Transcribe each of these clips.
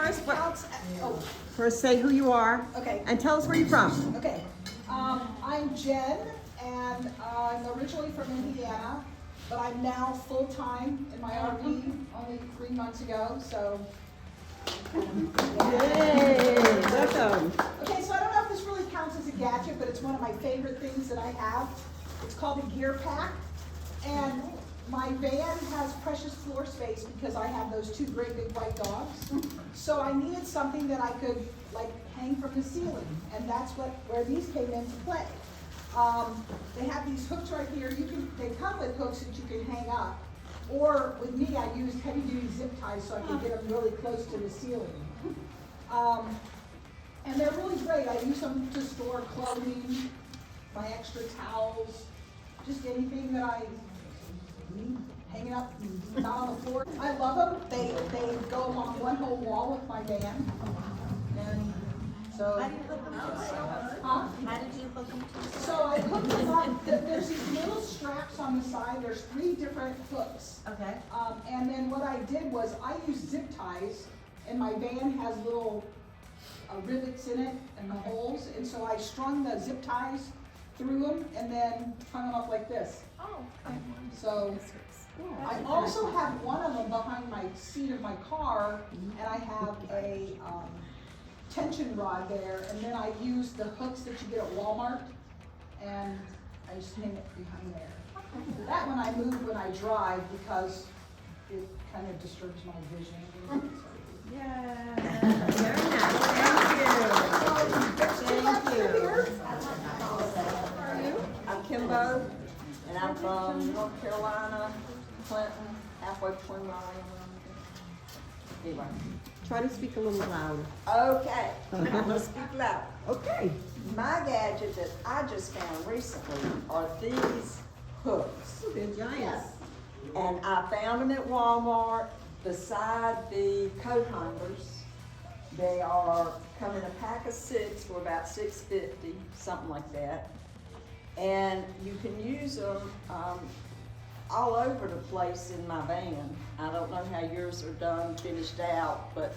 first, Oh, first say who you are. okay. And tell us where you're from. Okay. I'm Jen, and I'm originally from Indiana, but I'm now full-time in my RV only 3 months ago, so. Yay! Welcome. Okay, so I don't know if this really counts as a gadget, but it's one of my favorite things that I have. It's called a gear pack, and my van has precious floor space because I have those 2 great big white dogs. So I needed something that I could like hang from the ceiling, and that's where these came into play. They have these hooks right here. They come with hooks that you can hang up, or with me, I used heavy-duty zip ties so I could get them really close to the ceiling. And they're really great. I use them to store clothing, my extra towels, just anything that I need hanging up, not on the floor. I love them. They go along one whole wall with my van. And so, How did you hook them to the ceiling? huh? How did you hook them to the ceiling? So I hooked them on, there's these little straps on the side. There's 3 different hooks. Okay. And then what I did was I used zip ties, and my van has little rivets in it and the holes, and so I strung the zip ties through them and then hung them up like this. Oh, okay. So I also have one of them behind my seat of my car, and I have a tension rod there, and then I use the hooks that you get at Walmart, and I just hang it behind there. That one I move when I drive because it kind of disturbs my vision. Yeah. Very nice. Thank you. How are you? I'm Kimbo, and I'm from North Carolina, Clinton, halfway between Raleigh and Anyway. Try to speak a little louder. Okay, I'm gonna speak loud. Okay. My gadget that I just found recently are these hooks. They're giants. And I found them at Walmart beside the coat hangers. They are come in a pack of 6 for about $6.50, something like that. And you can use them all over the place in my van. I don't know how yours are done, finished out, but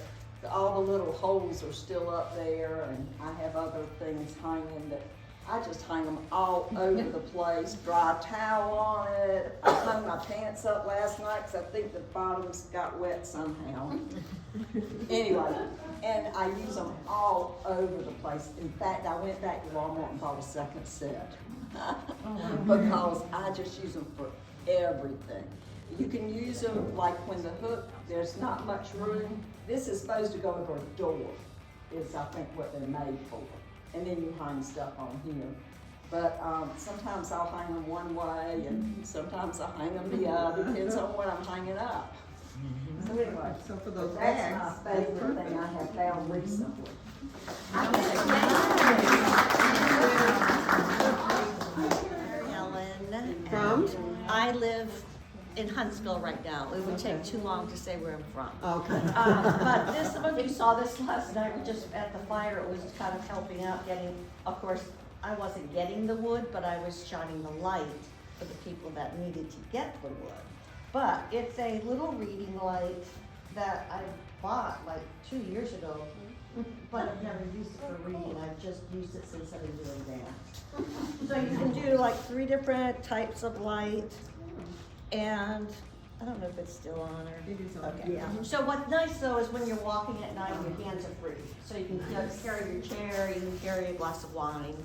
all the little holes are still up there, and I have other things hanging that I just hang them all over the place. Dry towel on it. I hung my pants up last night because I think the bottoms got wet somehow. Anyway, and I use them all over the place. In fact, I went back to Walmart and bought a second set because I just use them for everything. You can use them like when the hook, there's not much room. This is supposed to go over a door, is I think what they're made for. And then you hang stuff on here. But sometimes I'll hang them one way, and sometimes I'll hang them the other, depends on what I'm hanging up. So anyway, So for those that's bags. my favorite thing I have found recently. Helen. From? I live in Huntsville right now. It would take too long to say where I'm from. Okay. But this, some of you saw this last night, we just at the fire, it was kind of helping out getting, of course, I wasn't getting the wood, but I was shining the light for the people that needed to get the wood. But it's a little reading light that I bought like 2 years ago, but I've never used it for reading. I've just used it since I've been doing that. So you can do like 3 different types of light, and I don't know if it's still on or. It is on. Okay. Yeah. So what's nice though is when you're walking at night, your hands are free. So you can just carry your chair, you can carry a glass of wine,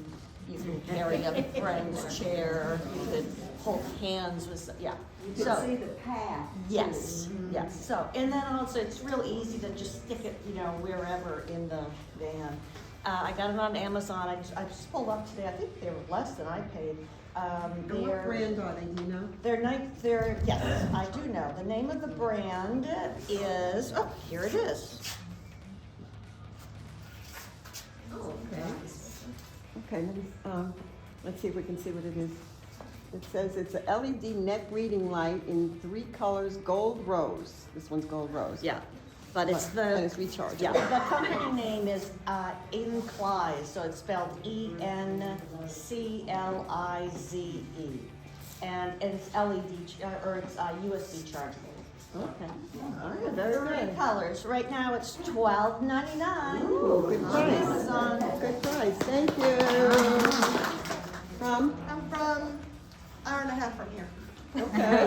you can carry a friend's chair, you can hold hands with, yeah. You So- can see the path. Yes, yes. So, and then also it's real easy to just stick it, wherever in the van. I got it on Amazon. I just pulled up today. I think they were less than I paid. And what brand are they, do you know? Yes, I do know. The name of the brand is, oh, here it is. Oh, okay. Okay, let's see if we can see what it is. It says it's a LED neck reading light in 3 colors, gold rose. This one's gold rose. Yeah, but it's And it's rechargeable. Yeah, the company name is Enclize, so it's spelled Enclize. And it's LED, or it's USB chargeable. Okay. All right, very Three good. colors. Right now it's $12.99. Ooh, good price. Amazon. Good price, thank you. From? I'm from hour and a half from here. Okay.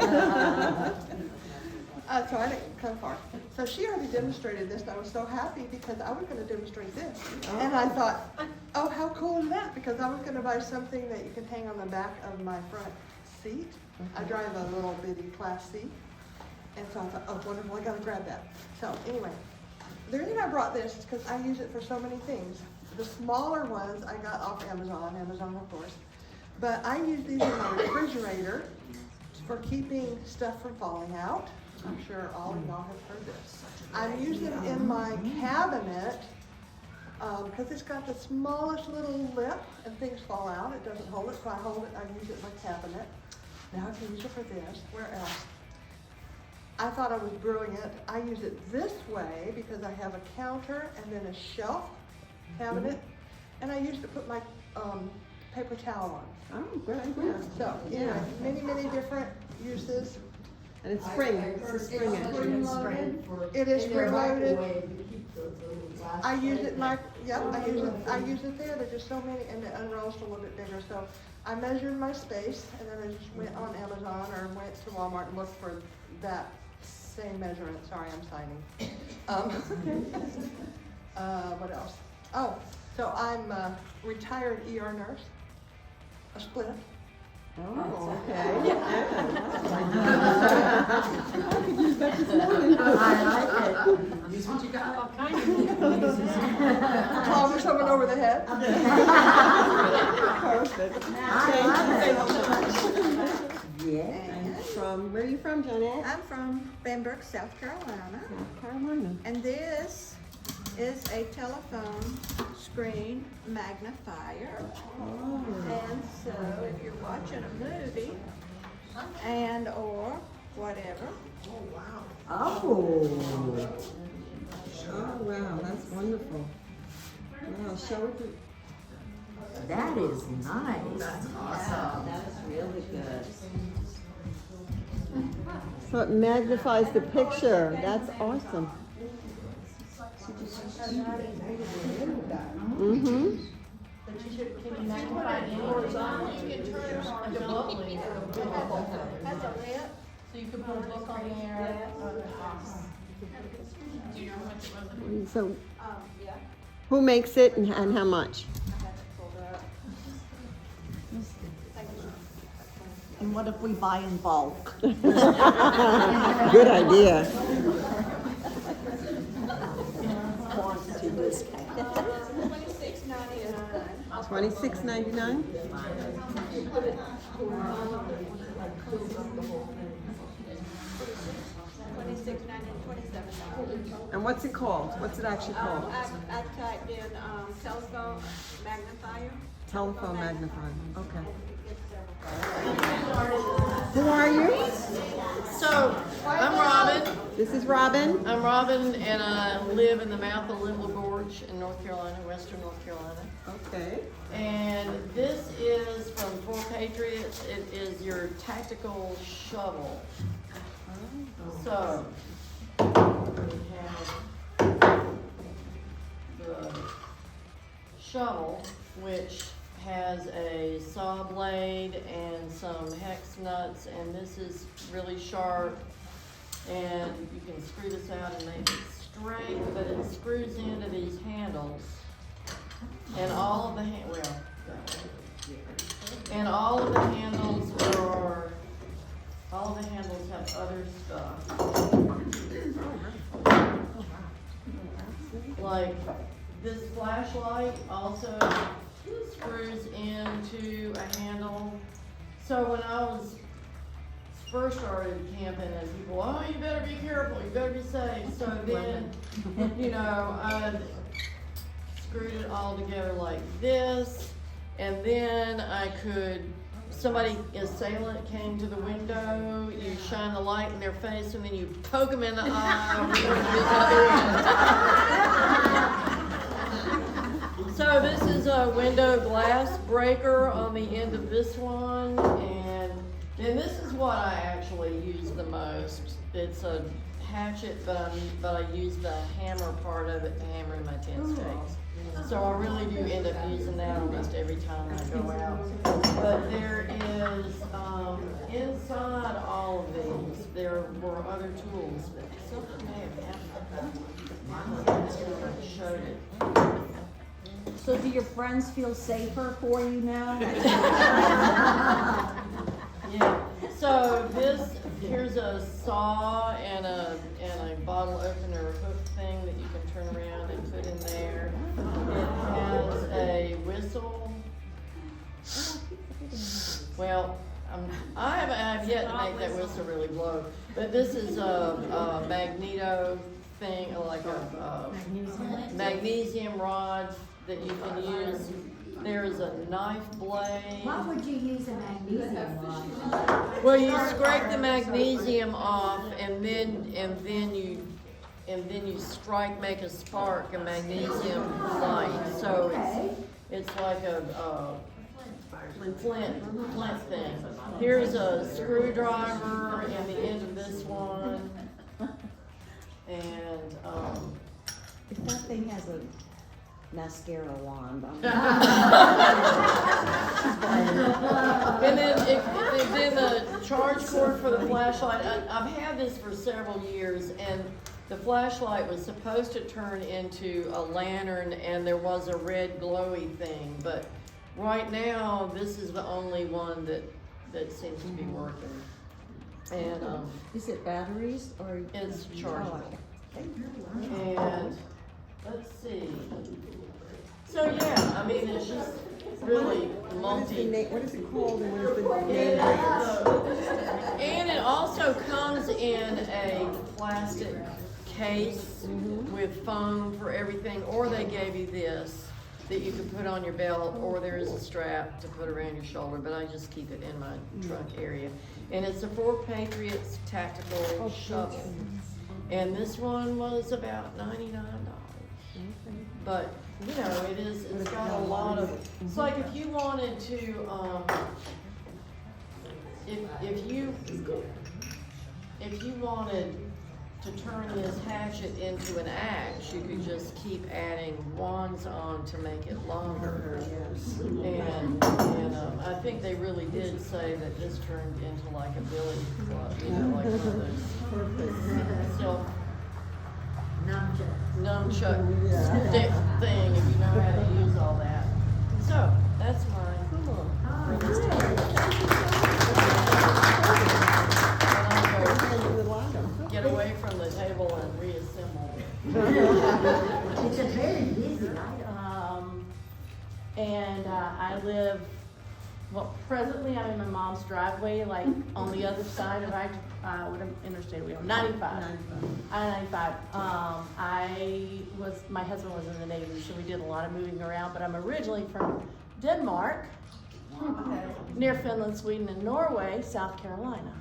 So I didn't come far. So she already demonstrated this, and I was so happy because I was gonna demonstrate this. And I thought, oh, how cool is that? Because I was gonna buy something that you can hang on the back of my front seat. I drive a little bitty Class C. And so I thought, oh, wonderful, I gotta grab that. So anyway, the reason I brought this is because I use it for so many things. The smaller ones I got off Amazon of course. But I use these in my refrigerator for keeping stuff from falling out. I'm sure all of y'all have heard this. I use them in my cabinet because it's got the smallest little lip and things fall out. It doesn't hold it, so I hold it, I use it in my cabinet. Now I can use it for this. Where else? I thought I was brilliant. I use it this way because I have a counter and then a shelf cabinet, and I used to put my paper towel on. Oh, good idea. So, yeah, many different uses. And it's spring, it's a spring engine. It is spring-loaded. I use it like, I use it there. There's just so many, and it unrolls a little bit bigger. So I measured my space, and then I just went on Amazon or went to Walmart and looked for that same measurement. Sorry, I'm signing. What else? Oh, so I'm a retired ER nurse, a split. Oh, okay. Yeah. Use what you got. All kinds of Clobber someone over the head. Perfect. And from, where are you from, Jeanette? I'm from Benbrook, South Carolina, South Carolina. and this is a telephone screen magnifier. Oh. And so if you're watching a movie and or whatever, Oh, wow, that's wonderful. Wow, show it to. That is nice. That is really good. So it magnifies the picture. That's awesome. Mm-hmm. that's a lit. So you could put a book on there. Do you know how much it was? So Yeah. who makes it and how much? And what if we buy in bulk? Good idea. Quantity discount. $26.99. And what's it called? What's it actually called? I typed in telephone magnifier. Telephone magnifier. Okay. Who are you? So, I'm Robin. This is Robin. I'm Robin, and I live in the mouth of Little Gorge in North Carolina, western North Carolina. Okay. And this is from Four Patriots. It is your tactical shovel. So, we have the shovel, which has a saw blade and some hex nuts, and this is really sharp. And you can screw this out and make it straight, but it screws into these handles. And all of the handles have other stuff. Like this flashlight also screws into a handle. So when I was first started camping, and people, oh, you better be careful, you better be safe. So then, I screwed it all together like this, and then somebody, assailant came to the window, you shine the light in their face, and then you poke them in the eye. So this is a window glass breaker on the end of this one, and And this is what I actually use the most. It's a hatchet, but I use the hammer part of it to hammer in my tent stakes. So I really do end up using that almost every time I go out. But there is, inside all of these, there were other tools, but something may have happened. I showed it. So do your friends feel safer for you now? Yeah, so here's a saw and a bottle opener hook thing that you can turn around and put in there. It has a whistle. Well, I have yet to make that whistle really blow, but this is a magneto thing, like a magnesium rod that you can use. There's a knife blade. Why would you use a magnesium rod? Well, you scrape the magnesium off, and then you strike, make a spark, a magnesium light. So it's like a flint thing. Here's a screwdriver and the end of this one, and If that thing has a mascara wand on it. And then the charge cord for the flashlight. I've had this for several years, and the flashlight was supposed to turn into a lantern, and there was a red glowy thing. But right now, this is the only one that seems to be working. And Is it batteries or? it's Oh, chargeable. okay. And let's see. So yeah, I mean, it's just really multi. What is it called and what is the name? And it also comes in a plastic case with foam for everything, or they gave you this that you can put on your belt, or there is a strap to put around your shoulder, but I just keep it in my trunk area. And it's a Fort Patriots tactical shovel. And this one was about $99. But, you know, it's got a lot of, it's like if you wanted to, if you wanted to turn this hatchet into an axe, you could just keep adding wands on to make it longer. And I think they really did say that this turned into like a billy club, you know, like one of those silk nunchuck stick thing, if you know how to use all that. So, that's mine. Get away from the table and reassemble. It's a very busy item. And I live, well, presently I'm in my mom's driveway, like on the other side of what interstate are we on? 95. I-95. My husband was in the Navy, so we did a lot of moving around, but I'm originally from Denmark, near Finland, Sweden, and Norway, South Carolina.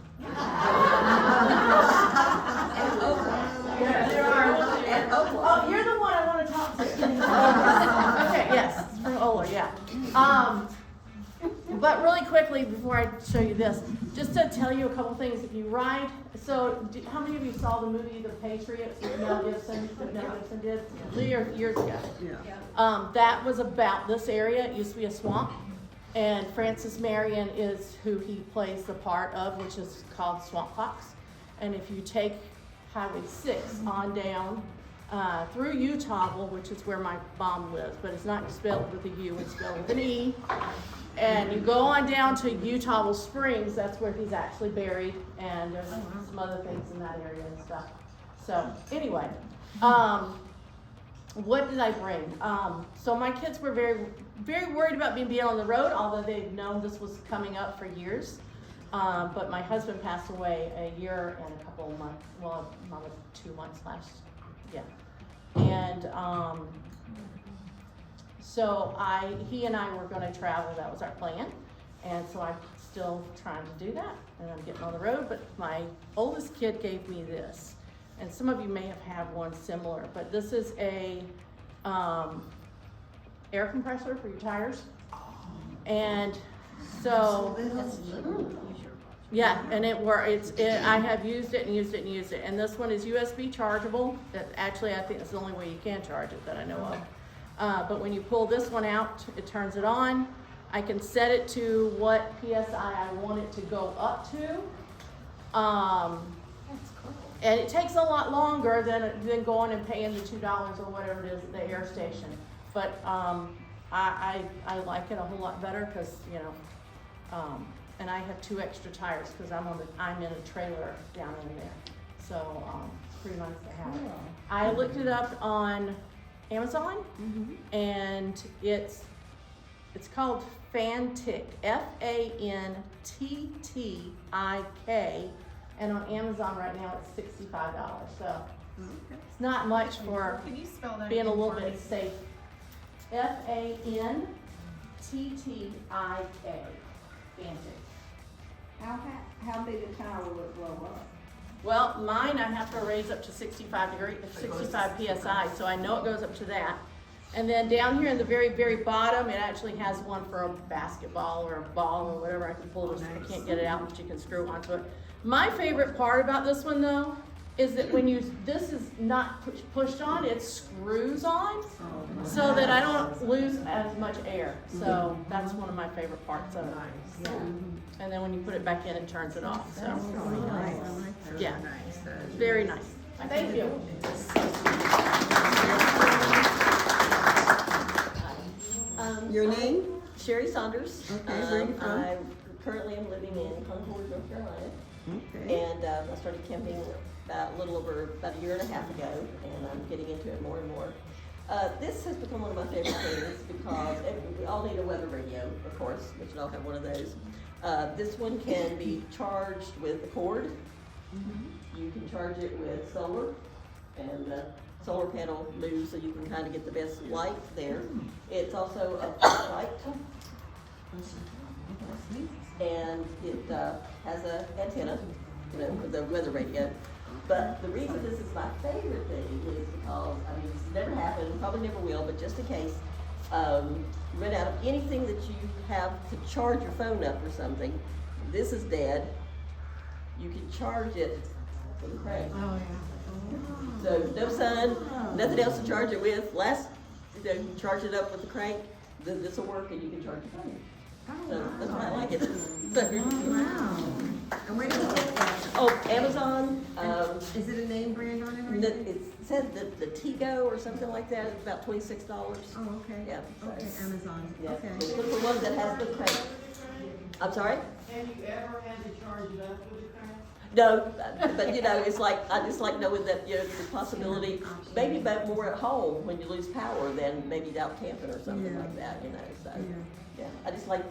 Oh, you're the one I want to talk to. Okay, yes, it's from Oler, yeah. But really quickly, before I show you this, just to tell you a couple things. If you ride, how many of you saw the movie The Patriots with Mel Gibson that Mel Gibson did years ago? Yeah. That was about this area. It used to be a swamp. And Francis Marion is who he plays the part of, which is called Swamp Fox. And if you take Highway 6 on down through Utahville, which is where my mom lives, but it's not spelled with a U, it's spelled with an E. And you go on down to Utahville Springs, that's where he's actually buried, and there's some other things in that area and stuff. So anyway, what did I bring? So my kids were very, very worried about me being on the road, although they've known this was coming up for years. But my husband passed away a year and a couple of months, well, not 2 months and so he and I were going to travel. That was our plan, and so I'm still trying to do that, and I'm getting on the road. But my oldest kid gave me this, and some of you may have had one similar, but this is a air compressor for your tires, and so Yeah, and I have used it and used it and used it, and this one is USB chargeable. Actually, I think it's the only way you can charge it that I know of. But when you pull this one out, it turns it on. I can set it to what PSI I want it to go up to. And it takes a lot longer than going and paying the $2 or whatever it is at the air station. But I like it a whole lot better because, you know, and I have 2 extra tires because I'm in a trailer down in there. So it's pretty nice to have it. I looked it up on Amazon, and it's called Fantik, FANTTIK, and on Amazon right now it's $65. So it's not much for Can you spell that being a again little for bit me? safe. FANTTIK, Fantik. How big a tire will it blow up? Well, mine I have to raise up to 65 PSI, so I know it goes up to that. And then down here in the very, very bottom, it actually has one for a basketball or a ball or whatever. I can pull this, I can't get it out, but you can screw onto it. My favorite part about this one though, is that when this is not pushed on, it screws on, so that I don't lose as much air. So that's one of my favorite parts of it. Yeah. And then when you put it back in, it turns it off, so. Yeah, very nice. Thank you. Your name? Sherry Saunders. Okay, where are you from? I currently am living in Concord, North Carolina. Okay. And I started camping about a year and a half ago, and I'm getting into it more and more. This has become one of my favorite things because we all need a weather radio, of course, we should all have one of those. This one can be charged with a cord. You can charge it with solar, and the solar panel moves so you can kind of get the best light there. It's also a flashlight, and it has an antenna, you know, for the weather radio. But the reason this is my favorite thing is because, I mean, it's never happened, probably never will, but just in case, run out of anything that you have to charge your phone up or something. This is dead. You can charge it with a crank. Oh, yeah. So no sun, nothing else to charge it with. You charge it up with the crank, then this will work and you can charge your phone. So that's why I like it. Wow. And where did you get that? Oh, Amazon. Is it a name brand on it? It says the Tigo or something like that. It's about $26. Oh, okay. Yeah. Okay, Amazon. Yeah. Okay. Look for one that has the crank. I'm sorry? Have you ever had to charge it up with a crank? No, but you know, it's like, I just like knowing that, you know, the possibility, maybe but more at home when you lose power than maybe out camping or something like that, you know, so. Yeah, I just like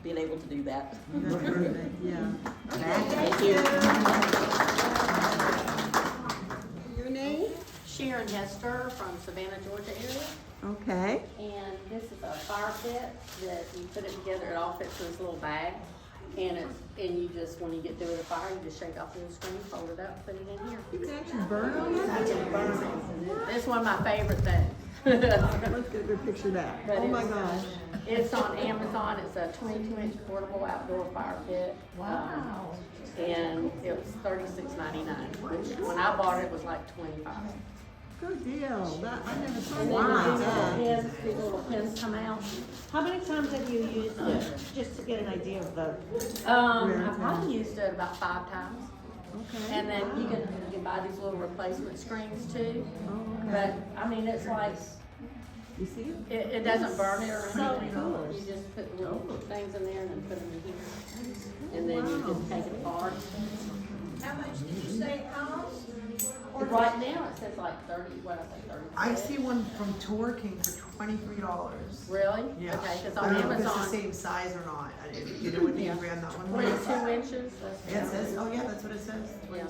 being able to do that. That's perfect, yeah. Thank you. Your name? Sharon Hester from Savannah, Georgia area. Okay. And this is a fire pit that you put it together, it all fits in this little bag. And you just, when you get through with the fire, you just shake off the screen, fold it up, put it in here. You can actually burn on it? I can burn it. It's one of my favorite things. Let's get a good picture of that. But Oh my it's, gosh. It's on Amazon, it's a 22-inch portable outdoor fire pit. Wow. And it was $36.99, which when I bought it, it was like $25. Good deal. I never saw And that. then these little pins come out. How many times have you used it? Just to get an idea of the. I probably used it about 5 times. Okay. And then you can buy these little replacement screens too. Oh, okay. But, I mean, it's like, You see it? it doesn't burn it or So anything. cool. You just put the little things in there and then put them in here. And then you just take it apart. How much did you say it cost? Right now, it says like 30, what I say, 30. I see one from Tor King for $23. Really? Yeah. Okay, because I on don't know if it's the Amazon, same size or not. You know what name brand that one was? 22 inches. Yeah, it says, oh yeah, that's what it says. Yeah.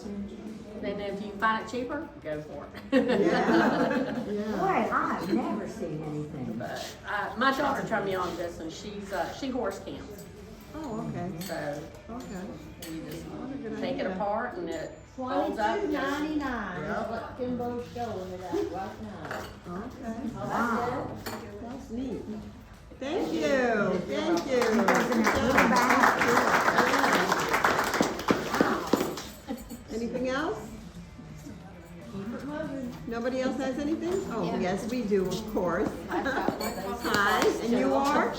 And if you find it cheaper, go for it. Boy, I've never seen anything. But my daughter turned me on to this, and she horse camps. Oh, okay. So Okay. you just What a good take it idea. apart, and it folds up. $22.99 is what Kimbo's showing it at right now. Okay. Oh, wow. That's neat. Thank you. Thank you. Go back. Oh, yes, we do, of course. I've got my coffee Hi, pot and you still. are?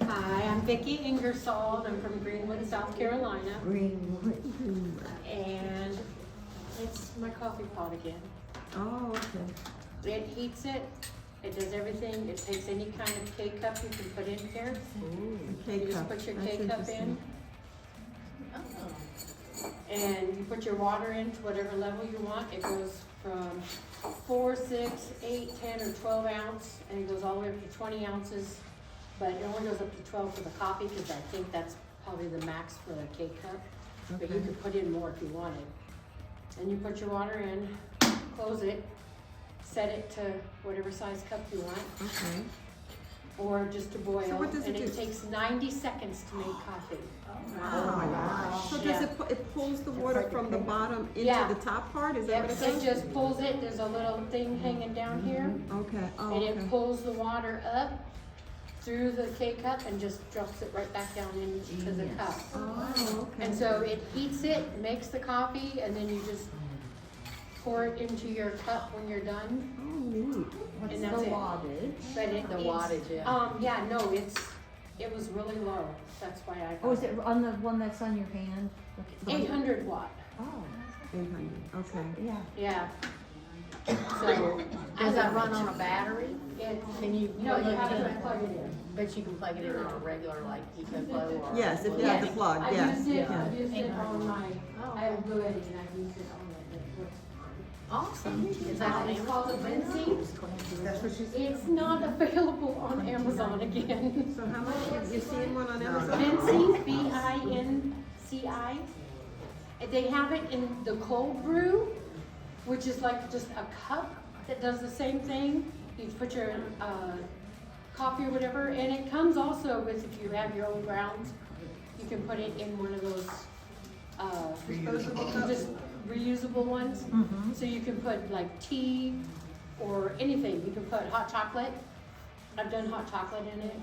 Hi, I'm Vicki Ingersoll. I'm from Greenwood, South Carolina. Greenwood. And it's my coffee pot again. Oh, okay. It heats it. It does everything. It takes any kind of K-cup you can put in here. A You just K-cup. put your That's K-cup in. interesting. And you put your water in to whatever level you want. It goes from 4, 6, 8, 10, or 12 ounce, and it goes all the way up to 20 ounces. But it only goes up to 12 for the coffee, because I think that's probably the max for a K-cup. But you Okay. could put in more if you wanted. And you put your water in, close it, set it to whatever size cup you want, Okay. or just to boil. So what does it And it do? takes 90 seconds to make coffee. Oh my gosh. So does Yeah. it pulls the water from the bottom into Yeah. the top part? Is that Yep, what it it does? just pulls it, there's a little thing hanging down here, Okay, oh, and okay. it pulls the water up through the K-cup and just drops it right back down into the cup. Oh, okay. And so it heats it, makes the coffee, and then you just pour it into your cup when you're done, Oh, neat. and that's it. wattage? But it, The it's, wattage, yeah. yeah, no, it was really low, that's why I Oh, is got it on the one that's on your hand? 800 watt, Oh, 800, okay. yeah. yeah. So, Does that run on a battery? it, Can you no, plug you it have in? to plug it in. But you can plug it in on a regular, like, EcoFlow or? Yes, if you have the Yes, plug, yes. I used it, yeah. I used it on my, I have good, and I used it on it, it works fine. Awesome. Is that on It's Amazon? called a Vinci. That's what she said. It's not available on Amazon again. So how much, you seeing one on Amazon? Vinci, V-I-N-C-I. They have it in the cold brew, which is like just a cup that does the same thing. You put your coffee or whatever, and it comes also with, if you have your own grounds, you can put it in one of those just reusable ones. So you can put like tea or anything. You can put hot chocolate. I've done hot chocolate in it.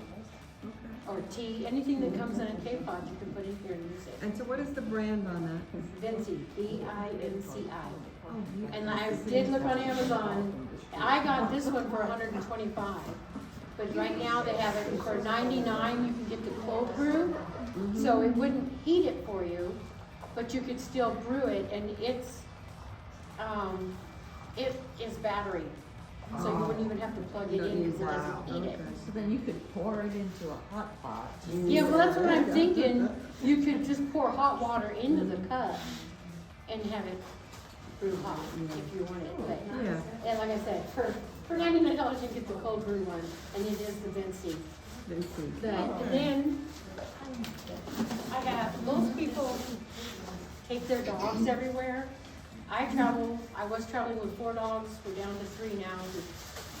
Or tea, anything that comes in a K-pod, you can put in here and use it. And so what is the brand on that? Vinci, V-I-N-C-I. Oh, And I did look on Amazon. I got this one for 125. But right now they have it for 99. You can get the cold brew. So it wouldn't heat it for you, but you could still brew it, and it's it is battery. So you wouldn't even have to plug it in because it doesn't heat it. So then you could pour it into a hot pot. Yeah, well, that's what I'm thinking. You could just pour hot water into the cup and have it brew hot if you want it. But, Yeah. and like I said, for $99 you get the cold brew one, and it is the Vinci. Vinci. But then I have most people take their dogs everywhere. I was traveling with 4 dogs. We're down to 3 now.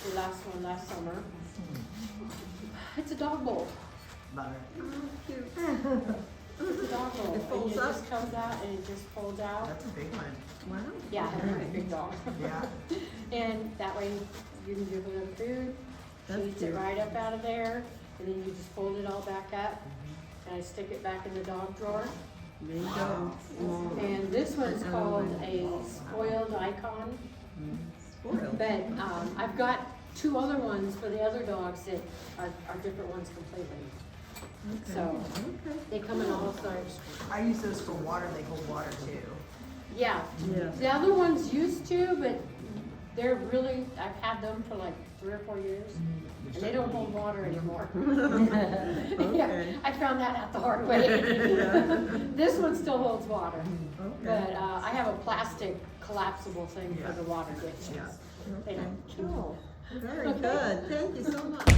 The last one last summer. It's a dog bowl. Butter. It's a dog bowl. It folds and up? It just comes out and it just folds out. That's a big one. Wow. Yeah, I have a really big dog. Yeah. And that way you can give them food. That's She eats it cute. right up out of there, and then you just fold it all back up. And I stick it back in the dog drawer. There you go. And this one's called a spoiled icon. Spoiled. But I've got 2 other ones for the other dogs that are different ones completely. So Okay. they come in all sorts. I use those for water, they hold water too. Yeah, Yeah. the other ones used to, but they're really, I've had them for like 3 or 4 years, and they don't hold water anymore. Yeah, Okay. I found that out the hard way. This one still holds water, Okay. but I have a plastic collapsible thing for Yeah. the water ditches. Yeah. They don't keep. Very good. Thank you so much.